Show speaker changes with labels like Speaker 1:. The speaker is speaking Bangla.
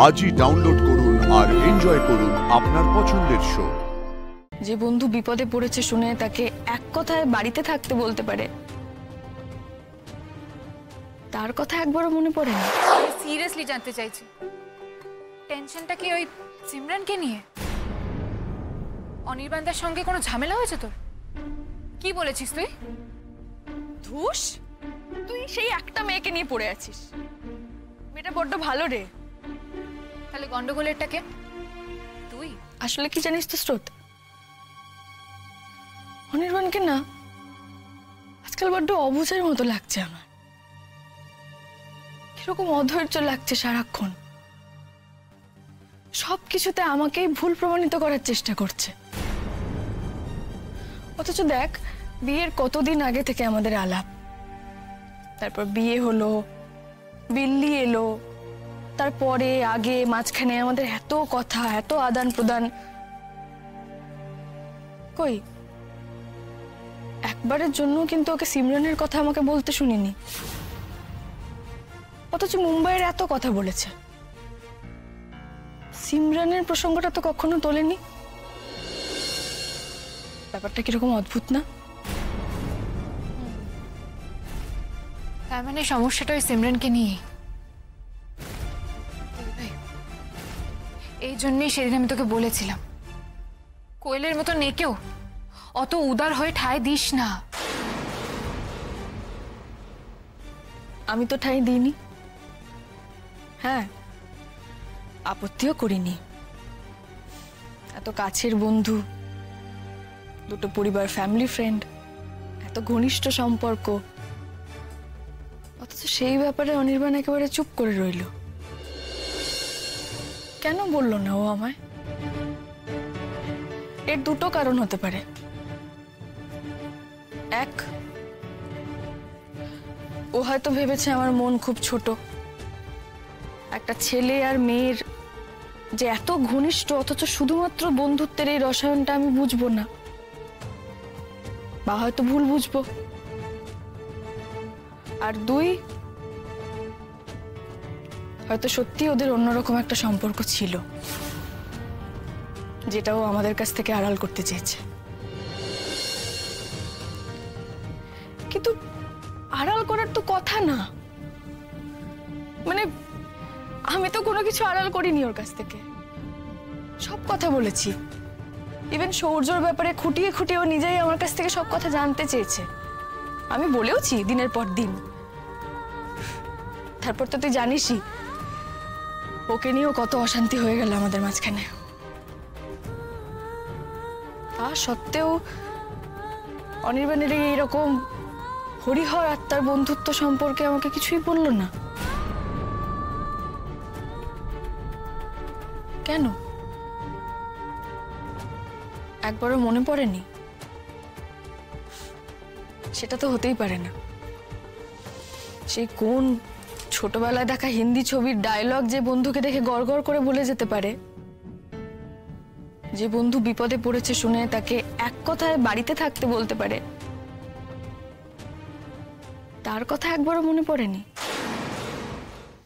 Speaker 1: আজই ডাউনলোড করুন আর এনজয় করুন আপনার পছন্দের শো।
Speaker 2: যে বন্ধু বিপদে পড়েছে শুনে তাকে এক কথায় বাড়িতে থাকতে বলতে পারে, তার কথা একবারও মনে পড়ে না।
Speaker 3: সিরিয়াসলি জানতে চাইছি, টেনশনটা কি ওই সিমরানকে নিয়ে? অনির্বাণদার সঙ্গে কোনো ঝামেলা হয়েছে তোর? কি বলেছিস তুই?
Speaker 2: ধুস, তুই সেই একটা মেয়েকে নিয়ে পড়ে আছিস। মেয়েটা বড্ড ভালো রে।
Speaker 3: তাহলে গন্ডগোলেরটাকে তুই?
Speaker 2: আসলে কি জানিস তো স্রোত, অনির্বাণকে না আজকাল বড্ড অবুঝের মতো লাগছে আমার। কিরকম অধৈর্য লাগছে সারাক্ষণ, সবকিছুতে আমাকেই ভুল প্রমাণিত করার চেষ্টা করছে। অথচ দেখ, বিয়ের কতদিন আগে থেকে আমাদের আলাপ, তারপর বিয়ে হলো, বিল্লি এলো, তারপরে আগে মাঝখানে আমাদের এত কথা, এত আদান প্রদান। কই একবারের জন্য কিন্তু ওকে সিমরানের কথা আমাকে বলতে শুনিনি। অথচ মুম্বাইয়ের এত কথা বলেছে, সিমরানের প্রসঙ্গটা তো কখনো তোলেনি। ব্যাপারটা কিরকম অদ্ভুত না?
Speaker 3: তার মানে সমস্যাটা ওই সিমরানকে নিয়ে। এই জন্যই সেদিন আমি তোকে বলেছিলাম, কোয়েলের মতো নেকেও অত উদার হয়ে ঠাঁই দিস না।
Speaker 2: আমি তো ঠাঁই দিইনি, হ্যাঁ, আপত্তিও করিনি। এত কাছের বন্ধু, দুটো পরিবার, ফ্যামিলি ফ্রেন্ড, এত ঘনিষ্ঠ সম্পর্ক, অথচ সেই ব্যাপারে অনির্বাণ একেবারে চুপ করে রইল। কেন বললো না ও আমায়? এর দুটো কারণ হতে পারে। এক, ও হয়তো ভেবেছে আমার মন খুব ছোট, একটা ছেলে আর মেয়ের যে এত ঘনিষ্ঠ অথচ শুধুমাত্র বন্ধুত্বের এই রসায়নটা আমি বুঝবো না, বা হয়তো ভুল বুঝবো। আর দুই, হয়তো সত্যি ওদের অন্যরকম একটা সম্পর্ক ছিল, যেটাও আমাদের কাছ থেকে আড়াল করতে চেয়েছে। কিন্তু আড়াল করার তো কথা না, মানে আমি তো কোনো কিছু আড়াল করিনি ওর কাছ থেকে, সব কথা বলেছি। ইভেন সৌর্যর ব্যাপারে খুঁটিয়ে খুঁটিয়ে ও নিজেই আমার কাছ থেকে সব কথা জানতে চেয়েছে। আমি বলেওছি দিনের পর দিন। তারপর তো তুই জানিসই ওকে নিয়েও কত অশান্তি হয়ে গেল আমাদের মাঝখানে। তা সত্ত্বেও অনির্বাণের এইরকম হরিহর আত্মার বন্ধুত্ব সম্পর্কে আমাকে কিছুই বললো না। কেন? একবারও মনে পড়েনি? সেটা তো হতেই পারে না। সেই কোন ছোটবেলায় দেখা হিন্দি ছবির ডায়লগ যে বন্ধুকে দেখে গড়গড় করে বলে যেতে পারে, যে বন্ধু বিপদে পড়েছে শুনে তাকে এক কথায় বাড়িতে থাকতে বলতে পারে, তার কথা একবারও মনে পড়েনি?